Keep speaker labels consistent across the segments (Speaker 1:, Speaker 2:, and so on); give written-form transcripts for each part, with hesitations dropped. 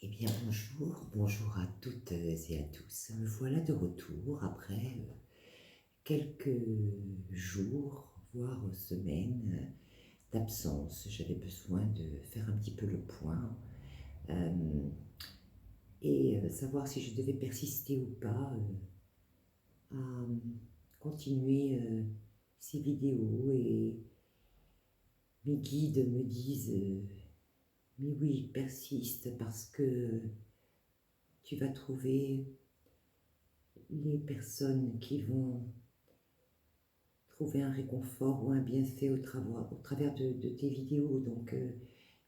Speaker 1: Eh bien bonjour, bonjour à toutes et à tous. Me voilà de retour après quelques jours, voire semaines d'absence. J'avais besoin de faire un petit peu le point et savoir si je devais persister ou pas à continuer ces vidéos. Et mes guides me disent mais oui, persiste parce que tu vas trouver les personnes qui vont trouver un réconfort ou un bienfait au travers de tes vidéos, donc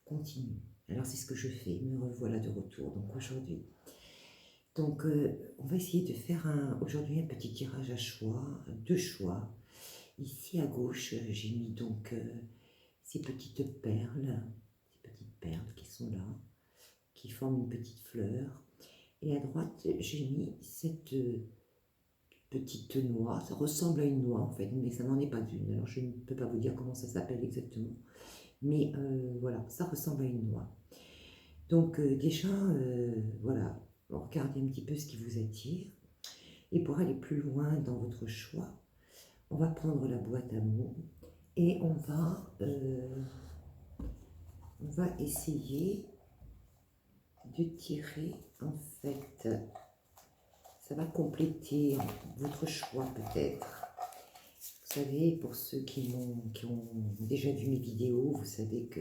Speaker 1: continue. Alors c'est ce que je fais, me revoilà de retour, donc aujourd'hui. Donc on va essayer de faire aujourd'hui un petit tirage à choix, deux choix. Ici à gauche, j'ai mis donc ces petites perles qui sont là, qui forment une petite fleur. Et à droite, j'ai mis cette petite noix, ça ressemble à une noix en fait, mais ça n'en est pas une. Alors je ne peux pas vous dire comment ça s'appelle exactement, mais voilà, ça ressemble à une noix. Donc déjà, voilà, regardez un petit peu ce qui vous attire. Et pour aller plus loin dans votre choix, on va prendre la boîte à mots et on va essayer de tirer en fait, ça va compléter votre choix peut-être. Vous savez, pour ceux qui ont déjà vu mes vidéos, vous savez que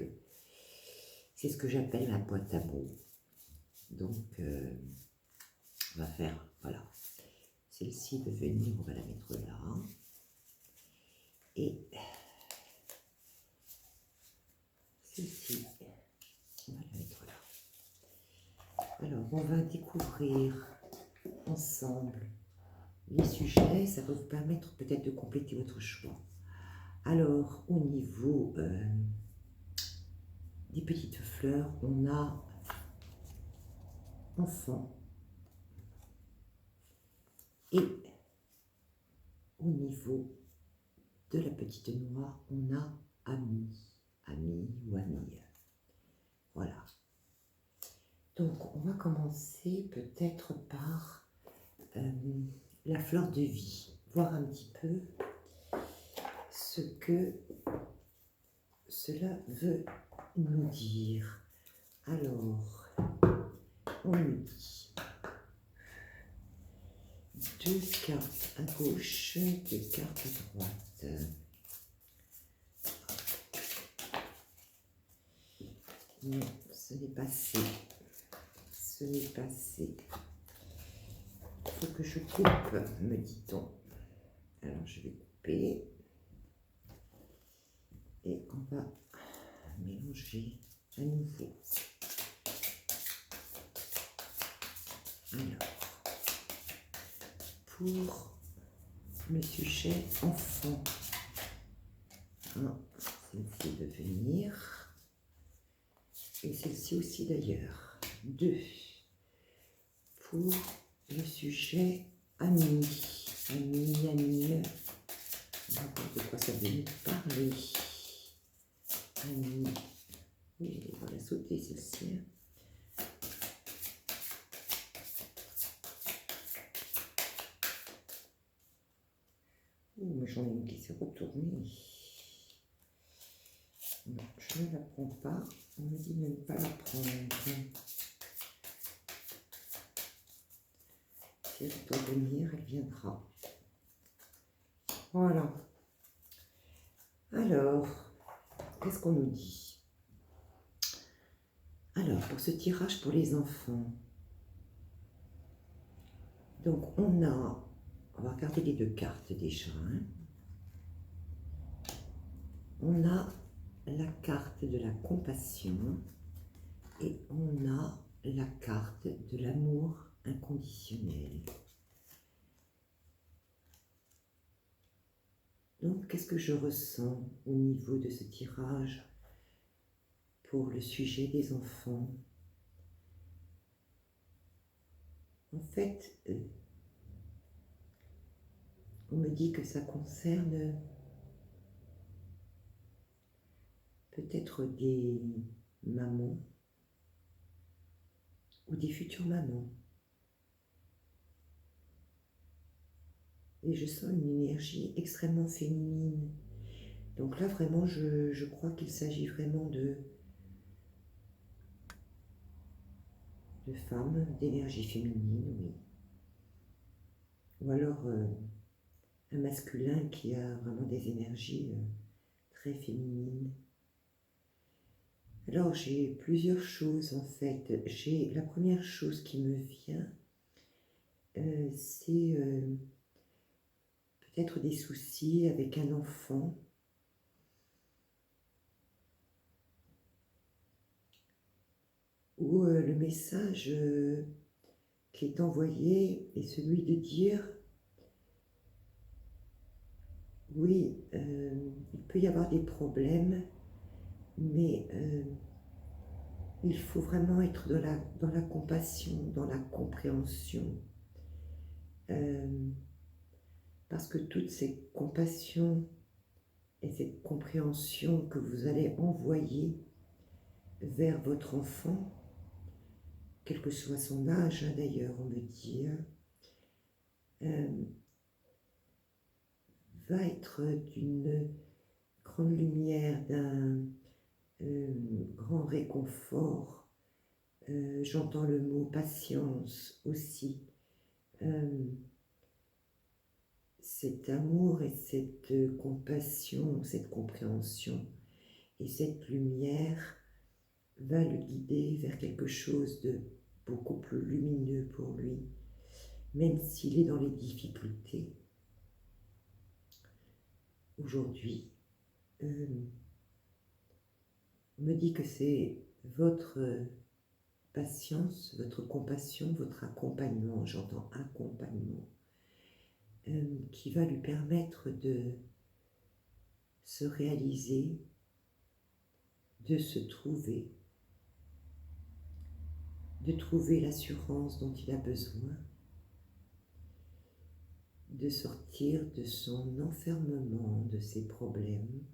Speaker 1: c'est ce que j'appelle la boîte à mots. Donc, on va faire, voilà, celle-ci veut venir, on va la mettre là. Et celle-ci, on va la mettre là. Alors, on va découvrir ensemble les sujets, ça va vous permettre peut-être de compléter votre choix. Alors, au niveau des petites fleurs, on a enfant. Et au niveau de la petite noix, on a ami, ami ou amie. Voilà. Donc, on va commencer peut-être par la fleur de vie, voir un petit peu ce que cela veut nous dire. Alors, on nous dit deux cartes à gauche, deux cartes à droite. Non, ce n'est pas assez. Ce n'est pas assez. Il faut que je coupe, me dit-on. Alors, je vais couper. Et on va mélanger à nouveau. Alors, pour le sujet enfant, celle-ci de venir, et celle-ci aussi d'ailleurs. Deux, pour le sujet ami, ami, on va voir de quoi ça veut nous parler. Ami, oui, on va la sauter celle-ci. Mais j'en ai une qui s'est retournée. Non, je ne la prends pas. On me dit de ne pas la prendre. Si elle doit venir, elle viendra. Voilà. Alors, qu'est-ce qu'on nous dit? Alors, pour ce tirage pour les enfants, donc on va regarder les deux cartes déjà. On a la carte de la compassion et on a la carte de l'amour inconditionnel. Donc, qu'est-ce que je ressens au niveau de ce tirage pour le sujet des enfants? En fait, on me dit que ça concerne peut-être des mamans ou des futures mamans. Et je sens une énergie extrêmement féminine. Donc là, vraiment, je crois qu'il s'agit vraiment de femmes, d'énergie féminine, oui. Ou alors un masculin qui a vraiment des énergies très féminines. Alors j'ai plusieurs choses en fait. La première chose qui me vient, c'est peut-être des soucis avec un enfant. Où le message qui est envoyé est celui de dire oui, il peut y avoir des problèmes, mais il faut vraiment être dans la compassion, dans la compréhension. Parce que toute cette compassion et cette compréhension que vous allez envoyer vers votre enfant, quel que soit son âge d'ailleurs, on me dit, va être d'une grande lumière, d'un grand réconfort. J'entends le mot patience aussi. Cet amour et cette compassion, cette compréhension et cette lumière va le guider vers quelque chose de beaucoup plus lumineux pour lui, même s'il est dans les difficultés. Aujourd'hui, on me dit que c'est votre patience, votre compassion, votre accompagnement, j'entends accompagnement, qui va lui permettre de se réaliser, de se trouver, de trouver l'assurance dont il a besoin, de sortir de son enfermement, de ses problèmes.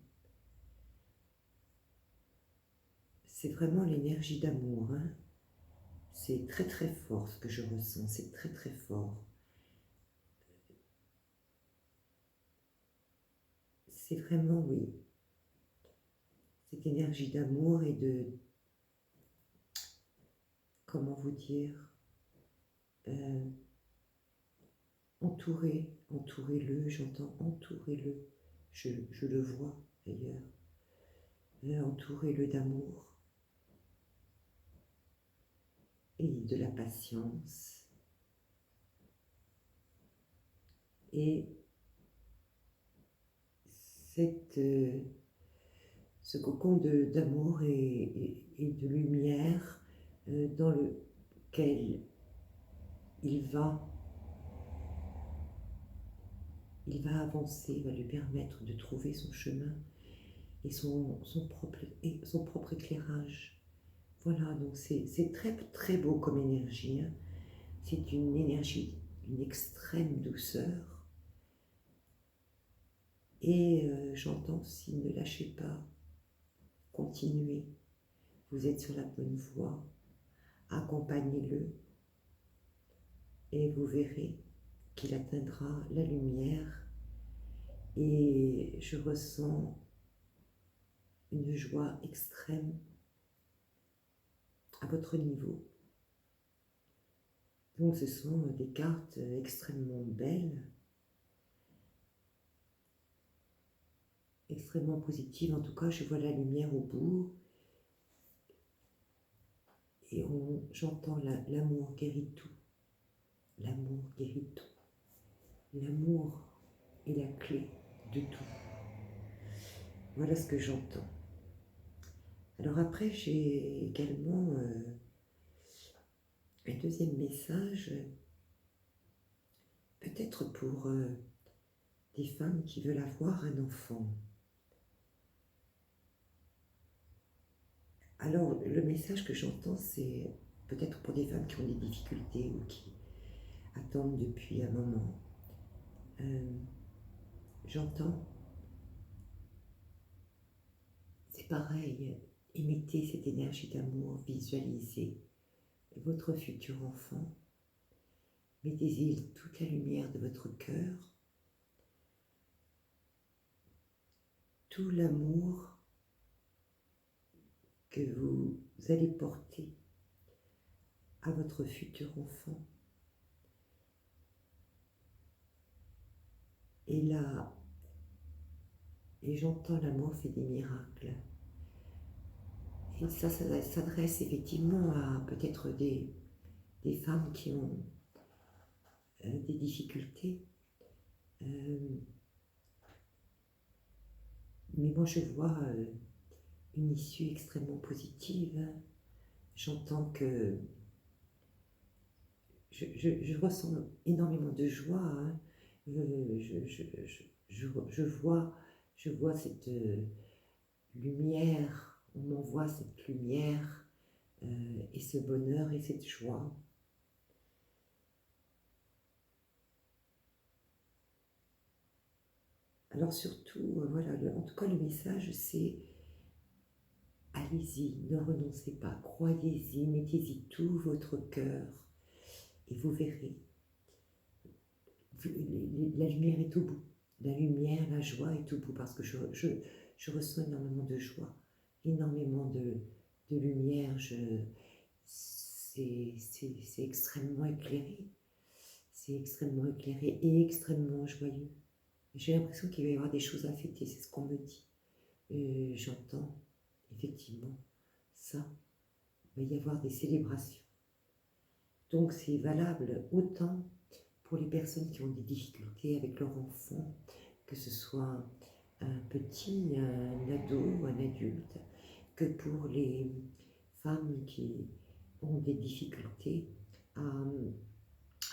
Speaker 1: C'est vraiment l'énergie d'amour, hein. C'est très très fort ce que je ressens, c'est très très fort. C'est vraiment, oui, cette énergie d'amour et de, comment vous dire, entourez-le, j'entends entourez-le, je le vois d'ailleurs, entourez-le d'amour et de la patience. Et ce cocon d'amour et de lumière dans lequel il va avancer, va lui permettre de trouver son chemin et son propre éclairage. Voilà, donc c'est très très beau comme énergie, hein. C'est une énergie d'une extrême douceur. Et j'entends aussi, ne lâchez pas, continuez, vous êtes sur la bonne voie, accompagnez-le et vous verrez qu'il atteindra la lumière. Et je ressens une joie extrême à votre niveau. Donc ce sont des cartes extrêmement belles, extrêmement positives. En tout cas, je vois la lumière au bout. Et j'entends l'amour guérit tout. L'amour guérit tout. L'amour est la clé de tout. Voilà ce que j'entends. Alors après, j'ai également un deuxième message, peut-être pour des femmes qui veulent avoir un enfant. Alors, le message que j'entends, c'est peut-être pour des femmes qui ont des difficultés ou qui attendent depuis un moment. J'entends, c'est pareil, émettez cette énergie d'amour, visualisez votre futur enfant. Mettez-y toute la lumière de votre cœur, tout l'amour que vous allez porter à votre futur enfant. Et là, et j'entends l'amour fait des miracles. Et ça s'adresse effectivement à peut-être des femmes qui ont des difficultés. Mais moi, je vois une issue extrêmement positive. J'entends que je ressens énormément de joie. Hein. Je vois cette lumière, on m'envoie cette lumière et ce bonheur et cette joie. Alors surtout, voilà, en tout cas le message c'est allez-y, ne renoncez pas, croyez-y, mettez-y tout votre cœur et vous verrez. La lumière est au bout, la lumière, la joie est au bout parce que je ressens énormément de joie, énormément de lumière, c'est extrêmement éclairé, et extrêmement joyeux. J'ai l'impression qu'il va y avoir des choses à fêter, c'est ce qu'on me dit. J'entends effectivement ça, il va y avoir des célébrations. Donc c'est valable autant pour les personnes qui ont des difficultés avec leur enfant, que ce soit un petit, un ado, un adulte, que pour les femmes qui ont des difficultés à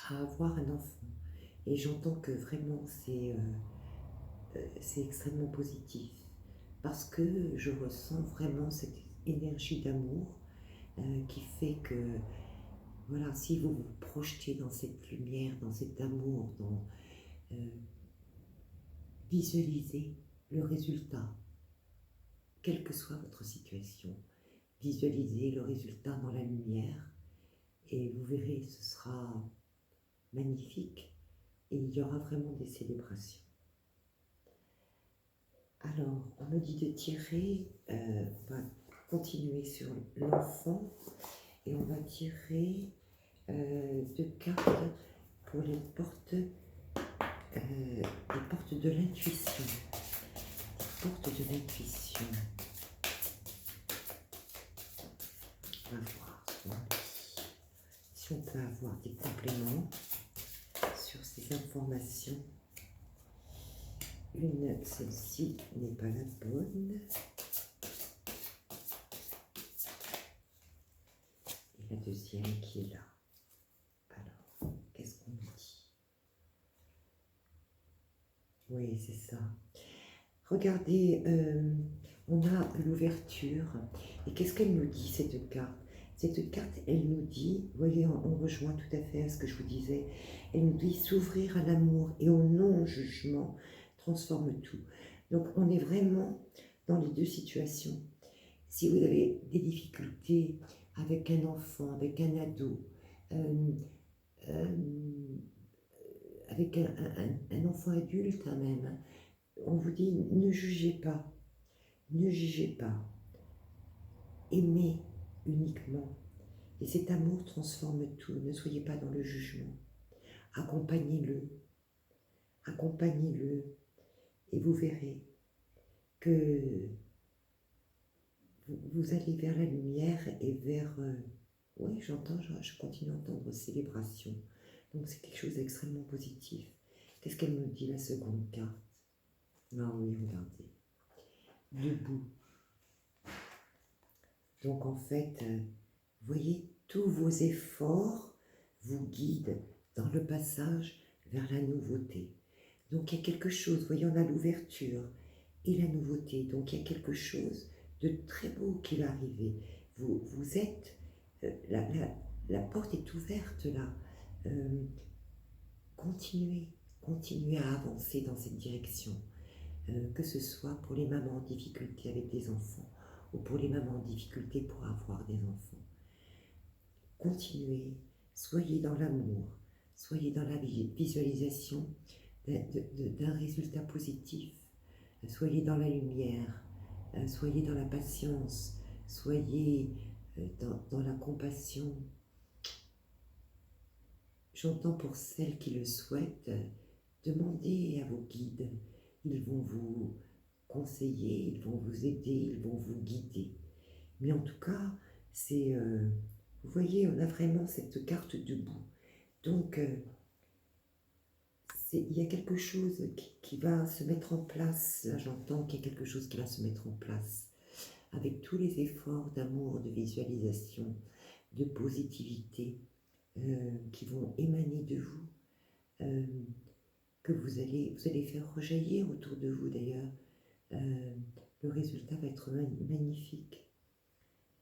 Speaker 1: avoir un enfant. Et j'entends que vraiment c'est extrêmement positif parce que je ressens vraiment cette énergie d'amour qui fait que voilà, si vous vous projetez dans cette lumière, dans cet amour, visualisez le résultat, quelle que soit votre situation, visualisez le résultat dans la lumière et vous verrez, ce sera magnifique et il y aura vraiment des célébrations. Alors, on me dit de tirer, on va continuer sur l'enfant et on va tirer 2 cartes pour les portes de l'intuition. Les portes de l'intuition. On va voir si on peut avoir des compléments sur ces informations. Celle-ci n'est pas la bonne. Et la deuxième qui est là. Alors, qu'est-ce qu'on nous dit? Oui, c'est ça. Regardez, on a l'ouverture. Et qu'est-ce qu'elle nous dit, cette carte? Cette carte, elle nous dit, vous voyez, on rejoint tout à fait à ce que je vous disais, elle nous dit s'ouvrir à l'amour et au non-jugement transforme tout. Donc, on est vraiment dans les deux situations. Si vous avez des difficultés avec un enfant, avec un ado, avec un enfant adulte même, on vous dit ne jugez pas, ne jugez pas, aimez uniquement. Et cet amour transforme tout, ne soyez pas dans le jugement. Accompagnez-le, accompagnez-le, et vous verrez que vous allez vers la lumière et vers... oui, j'entends, je continue à entendre célébration. Donc c'est quelque chose d'extrêmement positif. Qu'est-ce qu'elle nous dit, la seconde carte? Ah oui, regardez. Debout. Donc en fait, vous voyez, tous vos efforts vous guident dans le passage vers la nouveauté. Donc il y a quelque chose, vous voyez, on a l'ouverture et la nouveauté. Donc il y a quelque chose de très beau qui va arriver. Vous êtes, la porte est ouverte là. Continuez à avancer dans cette direction. Que ce soit pour les mamans en difficulté avec des enfants ou pour les mamans en difficulté pour avoir des enfants. continuez, soyez dans l'amour, soyez dans la visualisation d'un résultat positif, soyez dans la lumière, soyez dans la patience, soyez dans la compassion. J'entends pour celles qui le souhaitent, demandez à vos guides, ils vont vous conseiller, ils vont vous aider, ils vont vous guider. Mais en tout cas, c'est, vous voyez, on a vraiment cette carte debout. Donc, il y a quelque chose qui va se mettre en place. Là, j'entends qu'il y a quelque chose qui va se mettre en place. Avec tous les efforts d'amour, de visualisation, de positivité qui vont émaner de vous, que vous allez faire rejaillir autour de vous d'ailleurs. Le résultat va être magnifique.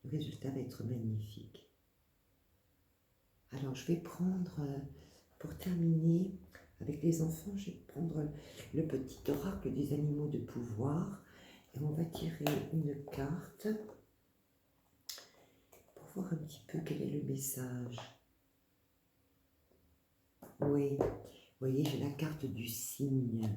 Speaker 1: Le résultat va être magnifique. Alors, je vais prendre, pour terminer, avec les enfants, je vais prendre le petit oracle des animaux de pouvoir et on va tirer une carte pour voir un petit peu quel est le message. Oui, vous voyez, j'ai la carte du cygne.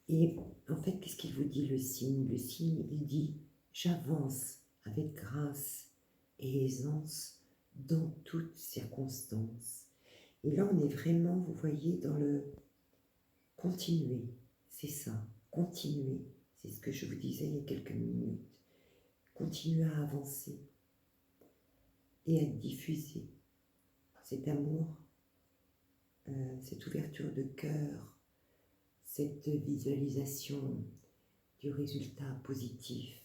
Speaker 1: Et en fait, qu'est-ce qu'il vous dit le cygne? Le cygne, il dit « J'avance avec grâce et aisance dans toutes circonstances ». Et là, on est vraiment, vous voyez, dans le continuer, c'est ça, continuer, c'est ce que je vous disais il y a quelques minutes, continuer à avancer et à diffuser cet amour, cette ouverture de cœur, cette visualisation du résultat positif,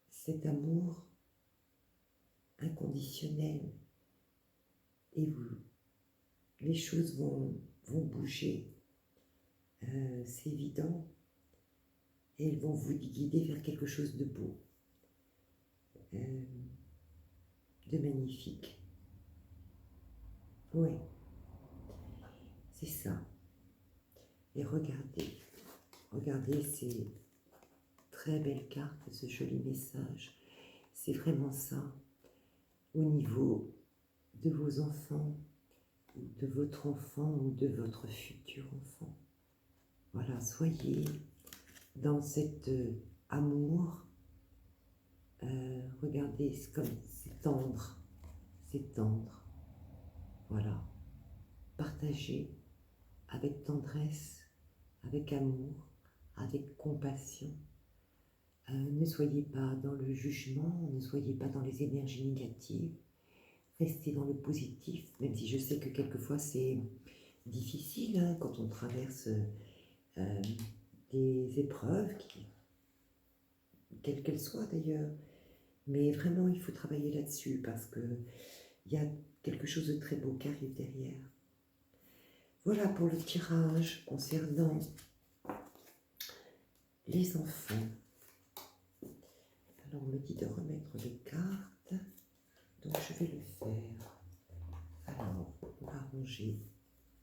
Speaker 1: cet amour inconditionnel. Et les choses vont bouger, c'est évident, et elles vont vous guider vers quelque chose de beau, de magnifique. Oui, c'est ça. Et regardez ces très belles cartes, ce joli message. C'est vraiment ça, au niveau de vos enfants, de votre enfant ou de votre futur enfant. Voilà, soyez dans cet amour. Regardez, c'est tendre, c'est tendre. Voilà, partagez avec tendresse, avec amour, avec compassion. Ne soyez pas dans le jugement, ne soyez pas dans les énergies négatives. Restez dans le positif, même si je sais que quelquefois c'est difficile hein, quand on traverse des épreuves, quelles qu'elles soient d'ailleurs. Mais vraiment, il faut travailler là-dessus parce qu'il y a quelque chose de très beau qui arrive derrière. Voilà pour le tirage concernant les enfants. Alors, on me dit de remettre les cartes, donc je vais le faire. Alors, on va ranger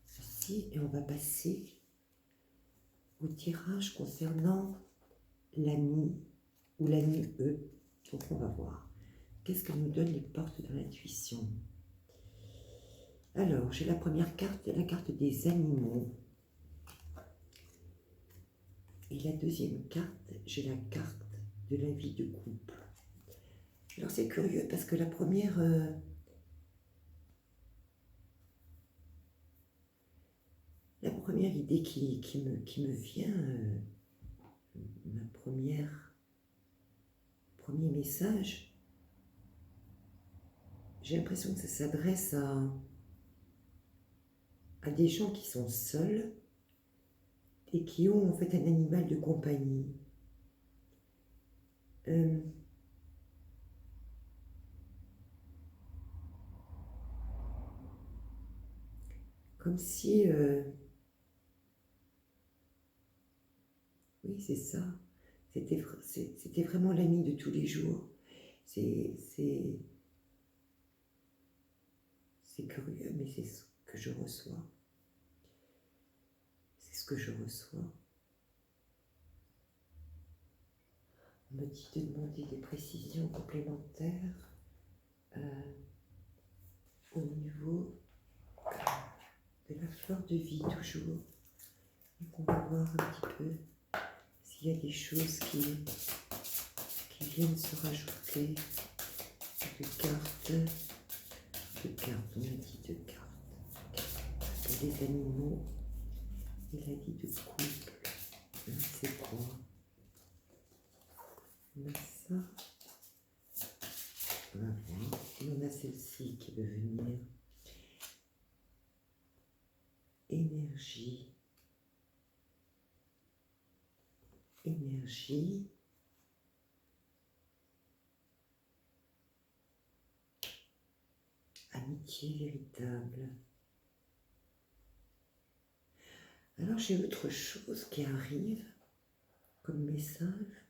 Speaker 1: ceci et on va passer au tirage concernant l'ami ou l'ami E. Donc, on va voir. Qu'est-ce que nous donnent les portes de l'intuition? Alors, j'ai la première carte, la carte des animaux. Et la deuxième carte, j'ai la carte de la vie de couple. Alors, c'est curieux parce que la première idée qui me vient, premier message, j'ai l'impression que ça s'adresse à des gens qui sont seuls et qui ont en fait un animal de compagnie. Comme si... oui, c'est ça. C'était vraiment l'ami de tous les jours. C'est curieux, mais c'est ce que je reçois. C'est ce que je reçois. On me dit de demander des précisions complémentaires au niveau de la fleur de vie toujours. Donc on va voir un petit peu s'il y a des choses qui viennent se rajouter. De cartes, on a dit de cartes. Pour les animaux, il a dit de couple. C'est quoi? On a ça. On va voir. Et on a celle-ci qui veut venir. Énergie. Énergie. Amitié véritable. Alors j'ai autre chose qui arrive comme message.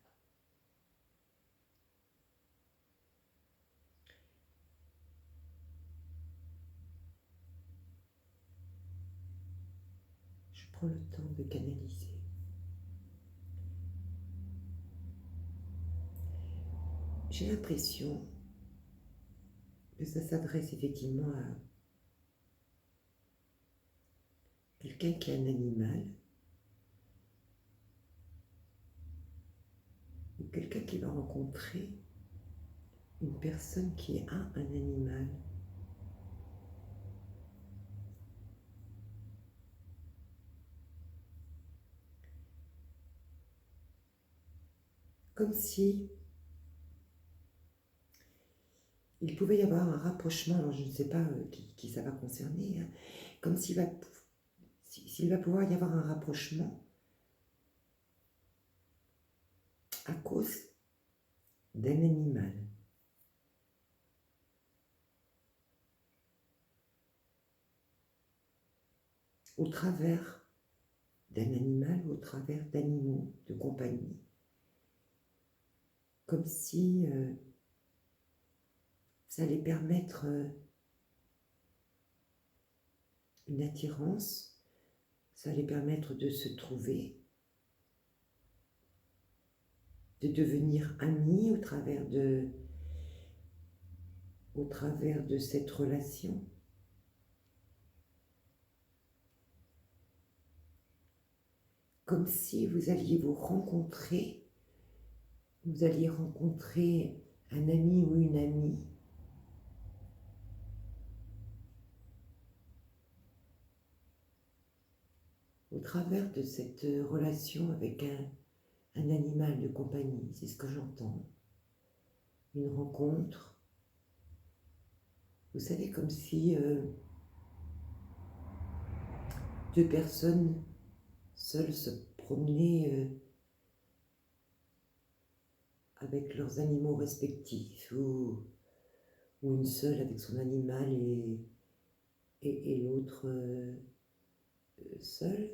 Speaker 1: Je prends le temps de canaliser. J'ai l'impression que ça s'adresse effectivement à quelqu'un qui a un animal, ou quelqu'un qui va rencontrer une personne qui a un animal. Comme si il pouvait y avoir un rapprochement, alors je ne sais pas qui ça va concerner, hein, comme s'il va pouvoir y avoir un rapprochement à cause d'un animal. Au travers d'un animal, au travers d'animaux de compagnie. Comme si ça allait permettre une attirance, ça allait permettre de se trouver, de devenir amis au travers de cette relation. Comme si vous alliez rencontrer un ami ou une amie au travers de cette relation avec un animal de compagnie, c'est ce que j'entends. Une rencontre, vous savez, comme si deux personnes seules se promenaient avec leurs animaux respectifs, ou une seule avec son animal et l'autre seule,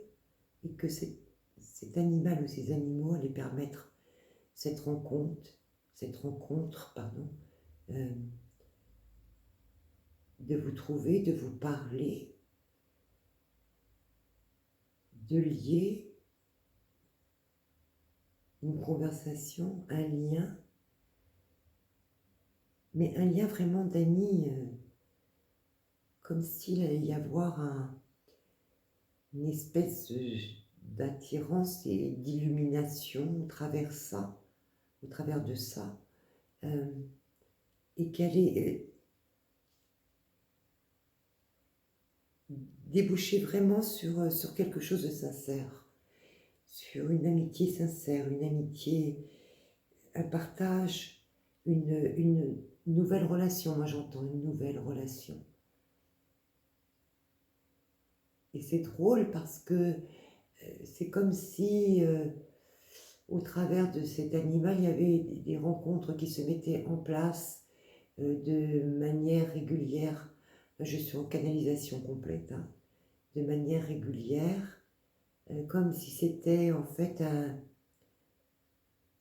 Speaker 1: et que cet animal ou ces animaux allaient permettre cette rencontre, de vous trouver, de vous parler, de lier une conversation, un lien, mais un lien vraiment d'amis, comme s'il allait y avoir une espèce d'attirance et d'illumination au travers de ça, et qu'elle est déboucher vraiment sur quelque chose de sincère, sur une amitié sincère, une amitié, un partage, une nouvelle relation. Moi j'entends une nouvelle relation. Et c'est drôle parce que c'est comme si au travers de cet animal, il y avait des rencontres qui se mettaient en place de manière régulière. Je suis en canalisation complète, hein, de manière régulière, comme si c'était en fait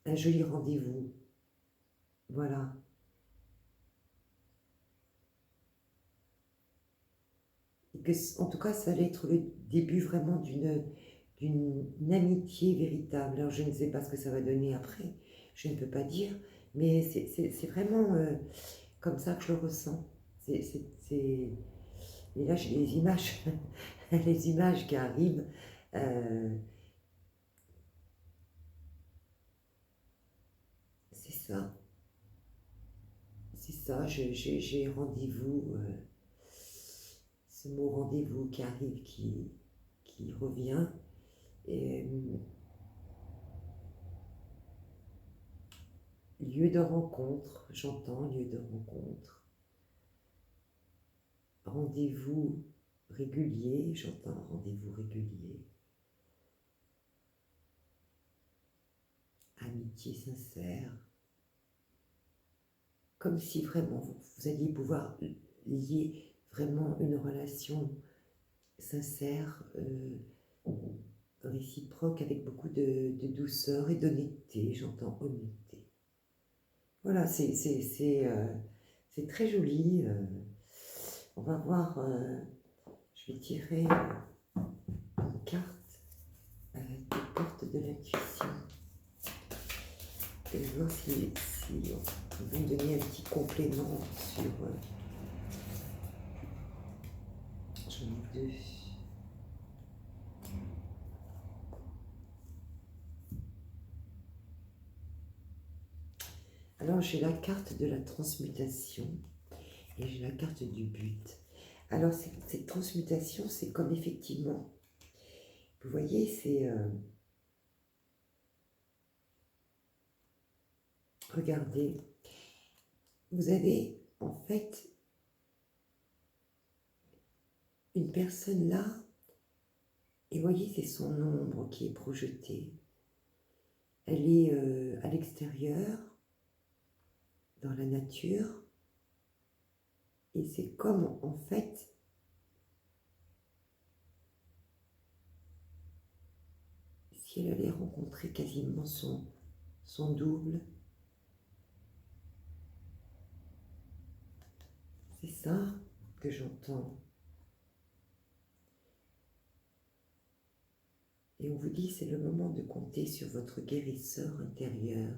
Speaker 1: un joli rendez-vous. Voilà. Et que, en tout cas, ça allait être le début vraiment d'une amitié véritable. Alors, je ne sais pas ce que ça va donner après, je ne peux pas dire, mais c'est vraiment comme ça que je le ressens. Et là, j'ai les images, les images qui arrivent. euh, c'est ça, c'est ça, j'ai rendez-vous, ce mot rendez-vous qui arrive, qui revient. Et, lieu de rencontre, j'entends lieu de rencontre. Rendez-vous régulier, j'entends rendez-vous régulier. Amitié sincère. Comme si vraiment vous alliez pouvoir lier vraiment une relation sincère, réciproque, avec beaucoup de douceur et d'honnêteté, j'entends honnêteté. Voilà, c'est très joli. On va voir, je vais tirer une carte des portes de l'intuition. Et voir si on peut me donner un petit complément sur... j'en ai deux. Alors j'ai la carte de la transmutation et j'ai la carte du but. Alors cette transmutation, c'est comme effectivement, vous voyez, c'est... regardez, vous avez en fait une personne là, et voyez, c'est son ombre qui est projetée. Elle est à l'extérieur, dans la nature, et c'est comme en fait si elle allait rencontrer quasiment son double. C'est ça que j'entends. Et on vous dit, c'est le moment de compter sur votre guérisseur intérieur.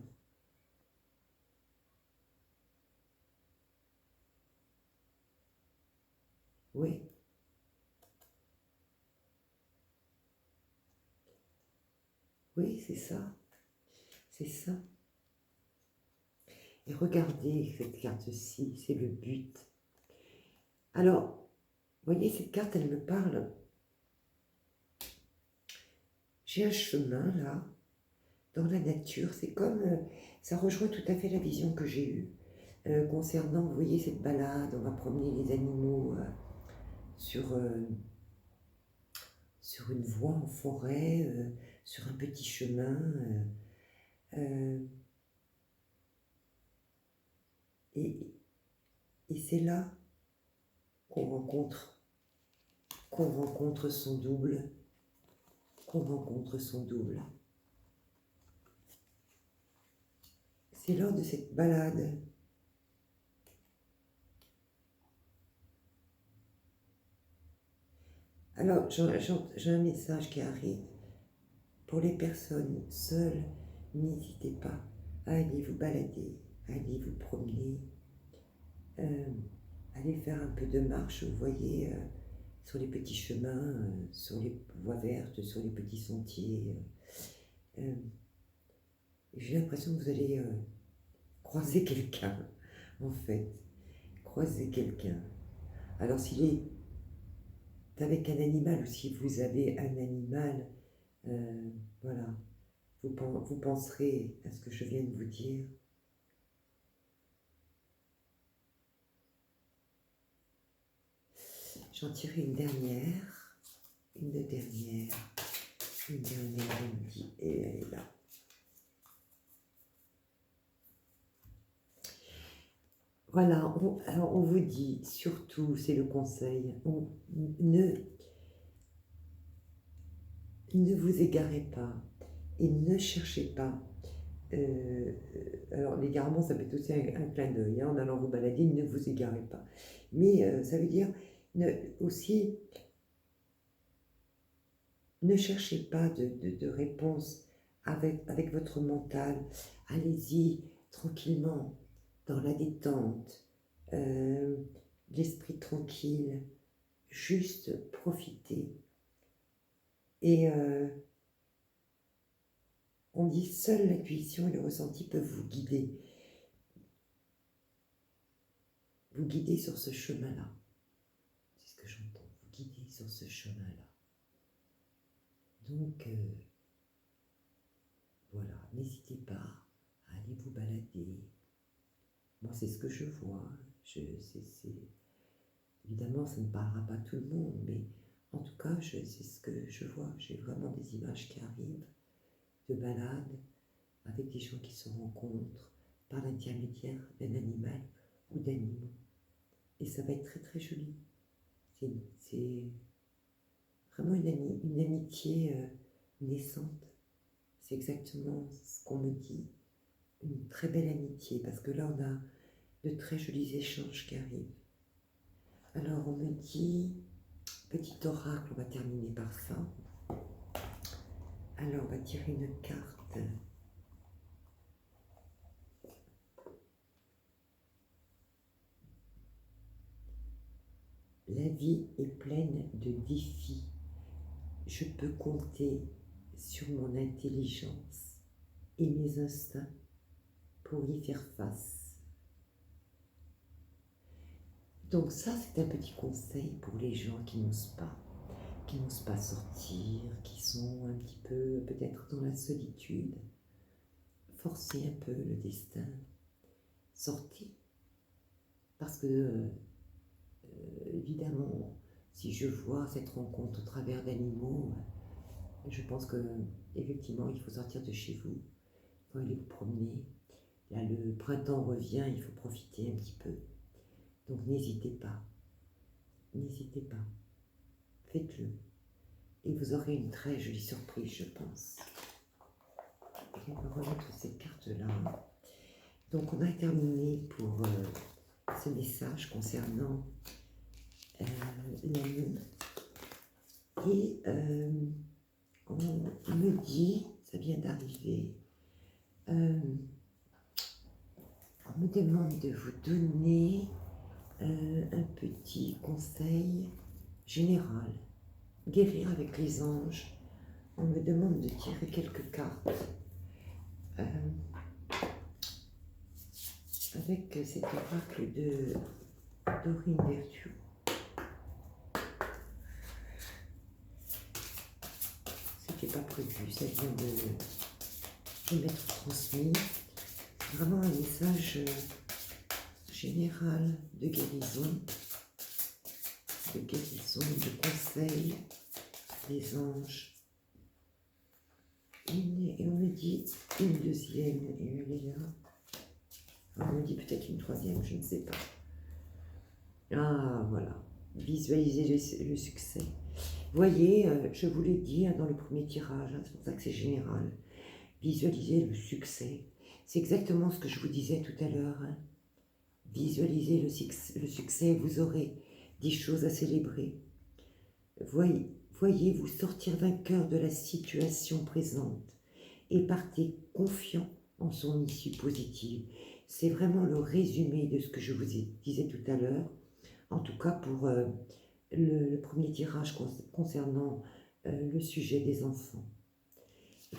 Speaker 1: Oui. Oui, c'est ça. C'est ça. Et regardez cette carte-ci, c'est le but. Alors, voyez, cette carte, elle me parle. J'ai un chemin là, dans la nature. C'est comme, ça rejoint tout à fait la vision que j'ai eue concernant, vous voyez, cette balade. On va promener les animaux sur une voie en forêt, sur un petit chemin. Et c'est là qu'on rencontre son double, C'est lors de cette balade. Alors, j'ai un message qui arrive. Pour les personnes seules, n'hésitez pas à aller vous balader, à aller vous promener, aller faire un peu de marche, vous voyez, sur les petits chemins, sur les voies vertes, sur les petits sentiers. J'ai l'impression que vous allez croiser quelqu'un, en fait. Croiser quelqu'un. Alors, s'il est avec un animal ou si vous avez un animal, voilà, vous penserez à ce que je viens de vous dire. J'en tire une dernière, elle me dit, et elle est là. Voilà, alors on vous dit, surtout, c'est le conseil, ne vous égarez pas et ne cherchez pas. Alors l'égarement, ça peut être aussi un clin d'œil, en allant vous balader, ne vous égarez pas. Mais ça veut dire aussi, ne cherchez pas de réponse avec votre mental, allez-y tranquillement, dans la détente, l'esprit tranquille, juste profitez. Et on dit seule l'intuition et le ressenti peuvent vous guider sur ce chemin-là. C'est ce que j'entends, vous guider sur ce chemin-là. Donc, voilà, n'hésitez pas à aller vous balader. Moi, c'est ce que je vois. Évidemment, ça ne parlera pas tout le monde, mais en tout cas, c'est ce que je vois. J'ai vraiment des images qui arrivent de balades avec des gens qui se rencontrent par l'intermédiaire d'un animal ou d'animaux. Et ça va être très très joli. C'est vraiment une amitié naissante. C'est exactement ce qu'on me dit. Une très belle amitié, parce que là on a de très jolis échanges qui arrivent. Alors on me dit, petit oracle, on va terminer par ça. Alors on va tirer une carte. La vie est pleine de défis. Je peux compter sur mon intelligence et mes instincts pour y faire face. Donc ça, c'est un petit conseil pour les gens qui n'osent pas sortir, qui sont un petit peu peut-être dans la solitude. Forcez un peu le destin. Sortez. Parce que, évidemment, si je vois cette rencontre au travers d'animaux, je pense que effectivement, il faut sortir de chez vous. Il faut aller vous promener. Là, le printemps revient, il faut profiter un petit peu. Donc n'hésitez pas. N'hésitez pas. Faites-le. Et vous aurez une très jolie surprise, je pense. Et on va remettre ces cartes-là. Donc on a terminé pour ce message concernant l'ami. Et on me dit, ça vient d'arriver, on me demande de vous donner un petit conseil général. Guérir avec les anges. On me demande de tirer quelques cartes avec cet oracle de Dorine Virtue. C'était pas prévu, ça vient de m'être transmis. Vraiment un message général de guérison, de conseil des anges. Et on me dit une deuxième, et elle est là. On me dit peut-être une troisième, je ne sais pas. Ah, voilà. Visualiser le succès. Voyez, je vous l'ai dit dans le premier tirage, c'est pour ça que c'est général. Visualiser le succès. C'est exactement ce que je vous disais tout à l'heure. Visualisez le succès, vous aurez des choses à célébrer. Voyez-vous sortir vainqueur de la situation présente et partez confiant en son issue positive. C'est vraiment le résumé de ce que je vous disais tout à l'heure. En tout cas pour le premier tirage concernant le sujet des enfants.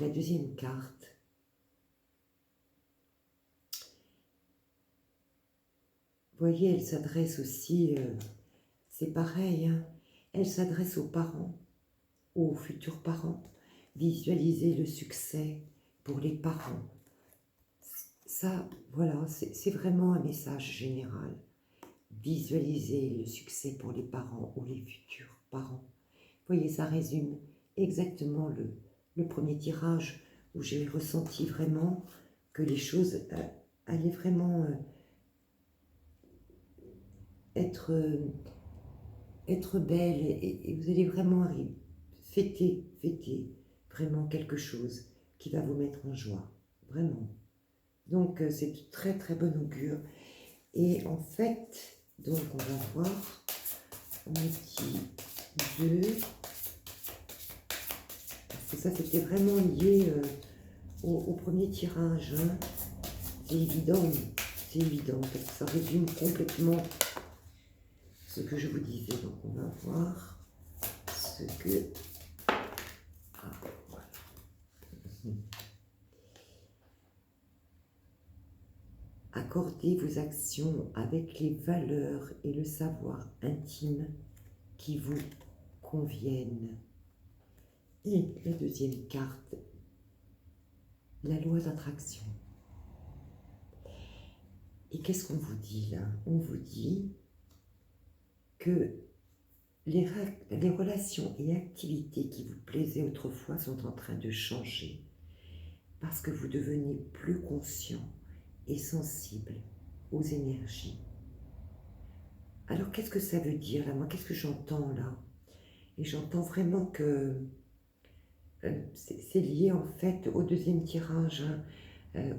Speaker 1: La deuxième carte. Vous voyez, elle s'adresse aussi, c'est pareil, hein, elle s'adresse aux parents, aux futurs parents. Visualiser le succès pour les parents. Ça, voilà, c'est vraiment un message général. Visualiser le succès pour les parents ou les futurs parents. Vous voyez, ça résume exactement le premier tirage où j'ai ressenti vraiment que les choses allaient vraiment être belles et vous allez vraiment fêter vraiment quelque chose qui va vous mettre en joie, vraiment. Donc c'est de très très bon augure. Et en fait, donc on va voir, on me dit 2, parce que ça c'était vraiment lié au premier tirage, hein. c'est évident, parce que ça résume complètement ce que je vous disais. Donc on va voir ce que... Ah, voilà. Accordez vos actions avec les valeurs et le savoir intime qui vous conviennent. Et la deuxième carte, la loi d'attraction. Et qu'est-ce qu'on vous dit là? On vous dit que les relations et activités qui vous plaisaient autrefois sont en train de changer parce que vous devenez plus conscient et sensible aux énergies. Alors qu'est-ce que ça veut dire là? Moi, qu'est-ce que j'entends là? Et j'entends vraiment que c'est lié en fait au deuxième tirage, hein,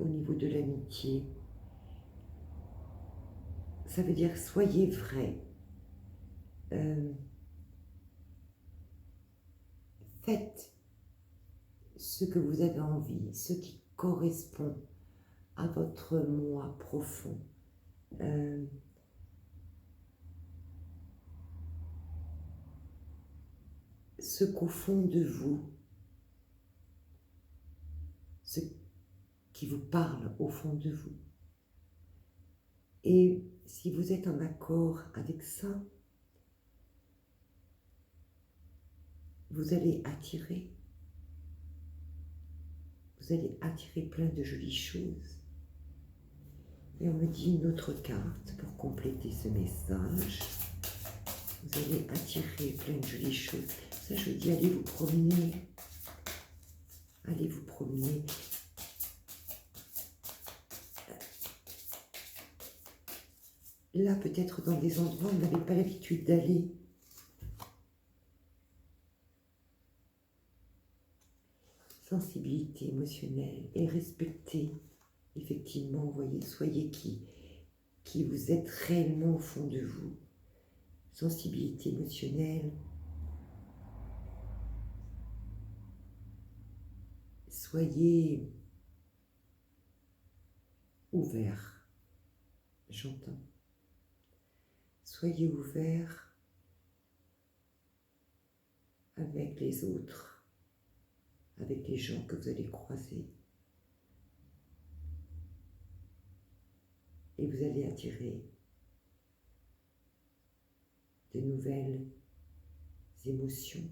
Speaker 1: au niveau de l'amitié. Ça veut dire soyez vrai. Faites ce que vous avez envie, ce qui correspond à votre moi profond. Ce qu'au fond de vous, ce qui vous parle au fond de vous. Et si vous êtes en accord avec ça, vous allez attirer plein de jolies choses. Et on me dit une autre carte pour compléter ce message. Vous allez attirer plein de jolies choses. Ça, je dis, allez vous promener. Allez vous promener. Là, peut-être dans des endroits où vous n'avez pas l'habitude d'aller. Sensibilité émotionnelle et respectez. Effectivement, vous voyez, soyez qui vous êtes réellement au fond de vous. Sensibilité émotionnelle. Soyez ouvert. J'entends. Soyez ouvert avec les autres, avec les gens que vous allez croiser. Et vous allez attirer de nouvelles émotions,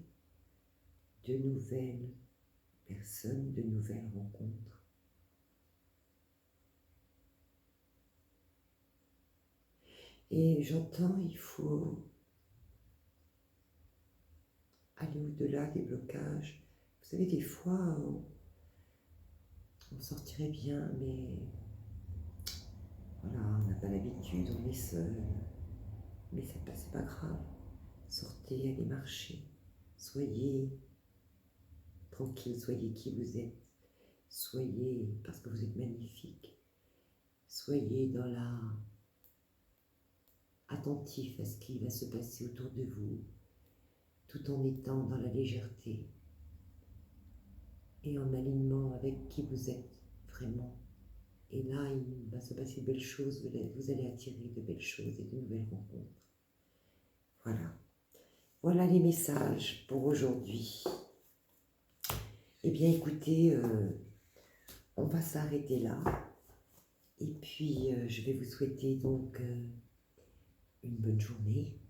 Speaker 1: de nouvelles personnes, de nouvelles rencontres. Et j'entends, il faut aller au-delà des blocages. Vous savez, des fois, on sortirait bien, mais voilà, on n'a pas l'habitude, on est seul. Mais c'est pas grave. Sortez, allez marcher. Soyez tranquille, soyez qui vous êtes. Soyez, parce que vous êtes magnifique. Soyez dans la... attentif à ce qui va se passer autour de vous, tout en étant dans la légèreté et en alignement avec qui vous êtes vraiment. Et là, il va se passer de belles choses, vous allez attirer de belles choses et de nouvelles rencontres. Voilà. Voilà les messages pour aujourd'hui. Eh bien, écoutez, on va s'arrêter là. Et puis, je vais vous souhaiter donc une bonne journée.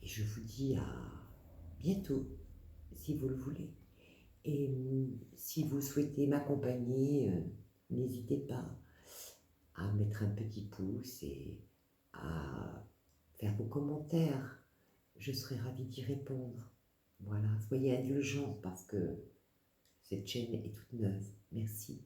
Speaker 1: Et je vous dis à bientôt, si vous le voulez. Et si vous souhaitez m'accompagner, n'hésitez pas à mettre un petit pouce et à faire vos commentaires. Je serai ravie d'y répondre. Voilà, soyez indulgents parce que cette chaîne est toute neuve. Merci.